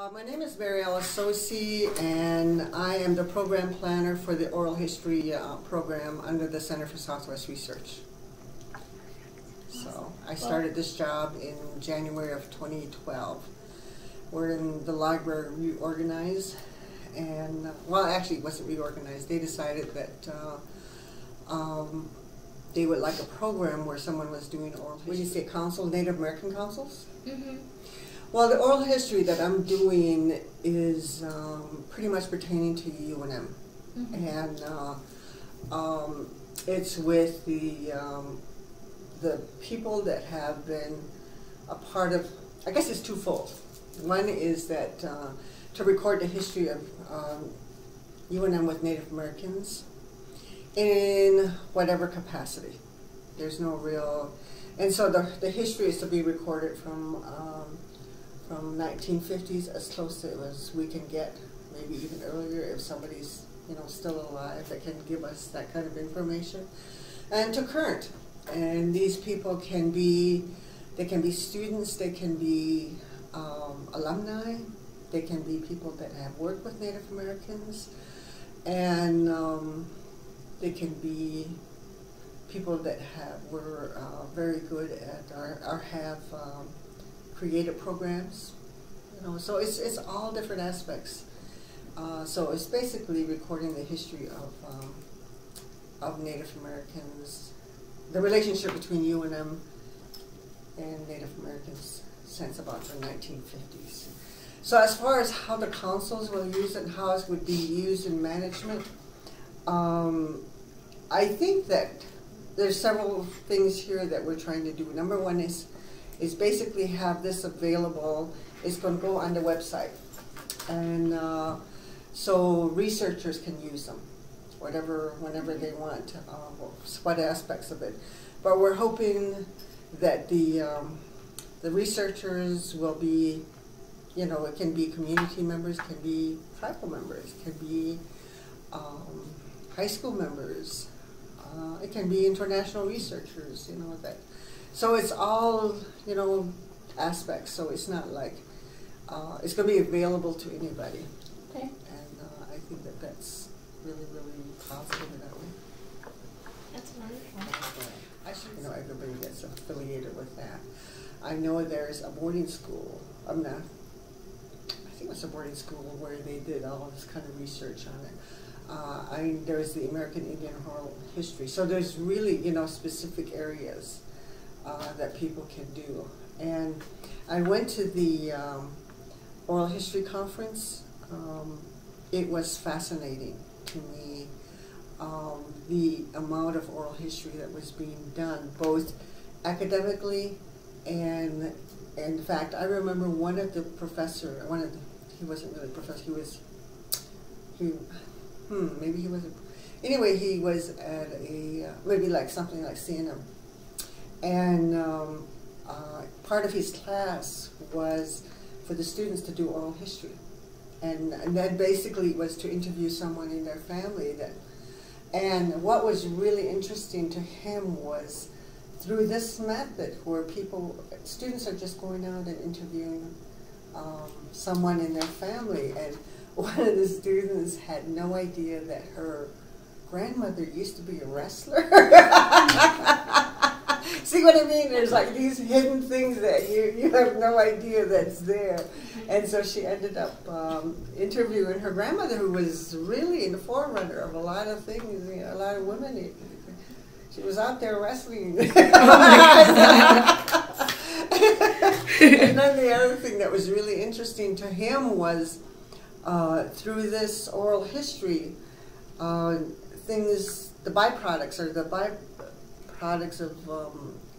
My name is Mary Alice Sosi, and I am the program planner for the oral history program under the Center for Southwest Research. So I started this job in January of 2012. We're in the library reorganized, and well, actually it wasn't reorganized. They decided that they would like a program where someone was doing oral history. When you say council, Native American councils? Mm-hmm. Well, the oral history that I'm doing is pretty much pertaining to UNM, and it's with the people that have been a part of. I guess it's twofold. One is that to record the history of UNM with Native Americans in whatever capacity. There's no real, and so the history is to be recorded from 1950s as close to as we can get, maybe even earlier if somebody's still alive that can give us that kind of information, and to current. And these people can be, they can be students, they can be alumni, they can be people that have worked with Native Americans, and they can be people that were very good at or have creative programs, so it's all different aspects. So it's basically recording the history of Native Americans, the relationship between UNM and Native Americans since about the 1950s. So as far as how the councils will use it and how it would be used in management, I think that there's several things here that we're trying to do. Number one is basically have this available. It's going to go on the website, and so researchers can use them, whenever they want, what aspects of it. But we're hoping that the researchers will be, it can be community members, can be tribal members, can be high school members, it can be international researchers, that. So it's all, aspects. So it's not like, it's going to be available to anybody. Okay. And I think that that's really, really positive in that way. That's wonderful. I should everybody gets affiliated with that. I know there's a boarding school. I think it was a boarding school where they did all this kind of research on it. There's the American Indian oral history. So there's really, specific areas that people can do. And I went to the oral history conference. It was fascinating to me, the amount of oral history that was being done, both academically and in fact, I remember one of the professor, he wasn't really a professor, maybe he wasn't, anyway, he was at a, maybe like something like CNM. And part of his class was for the students to do oral history. And that basically was to interview someone in their family. And what was really interesting to him was through this method where students are just going out and interviewing someone in their family. And one of the students had no idea that her grandmother used to be a wrestler. See what I mean? There's like these hidden things that you have no idea that's there. And so she ended up interviewing her grandmother, who was really in the forerunner of a lot of things, a lot of women. She was out there wrestling. And then the other thing that was really interesting to him was through this oral history, the byproducts or the byproducts of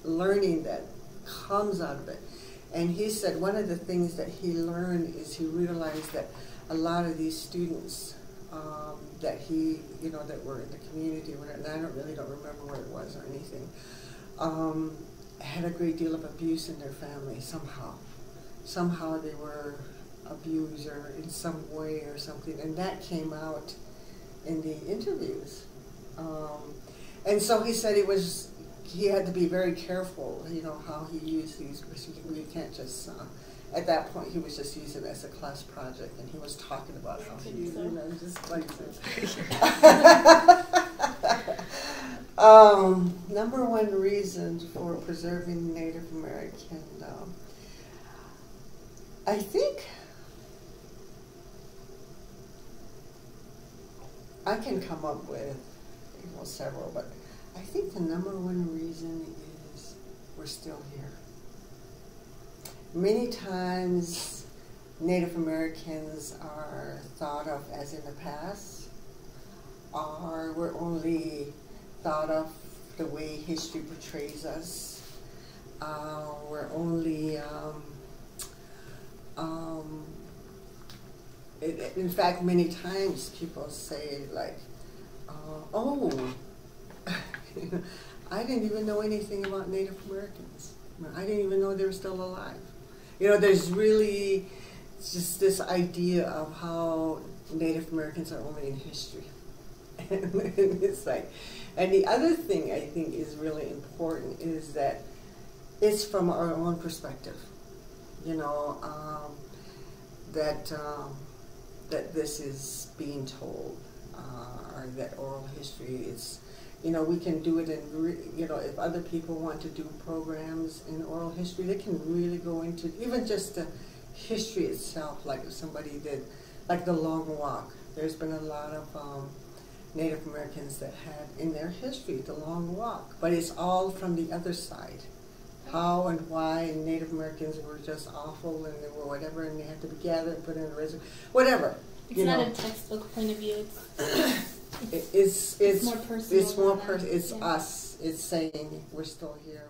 learning that comes out of it. And he said one of the things that he learned is he realized that a lot of these students that that were in the community, and I really don't remember where it was or anything, had a great deal of abuse in their family somehow. Somehow they were abused or in some way or something, and that came out in the interviews. And so he said he had to be very careful, how he used these, because you can't just at that point he was just using it as a class project, and he was talking about how he, just likes it. Number one reason for preserving Native American, I think I can come up with several, but I think the number one reason is we're still here. Many times Native Americans are thought of as in the past, or we're only thought of the way history portrays us. We're only, in fact, many times people say like, oh, I didn't even know anything about Native Americans. I didn't even know they were still alive. There's really just this idea of how Native Americans are only in history. And it's like, and the other thing I think is really important is that it's from our own perspective. That this is being told, or that oral history is, we can do it in, if other people want to do programs in oral history, they can really go into even just the history itself, like if somebody did, like the Long Walk. There's been a lot of Native Americans that had in their history the Long Walk, but it's all from the other side. How and why Native Americans were just awful and they were whatever, and they had to be gathered and put in a reservation, whatever. It's not a textbook point of view. It's more personal. It's more personal. It's us. It's saying we're still here.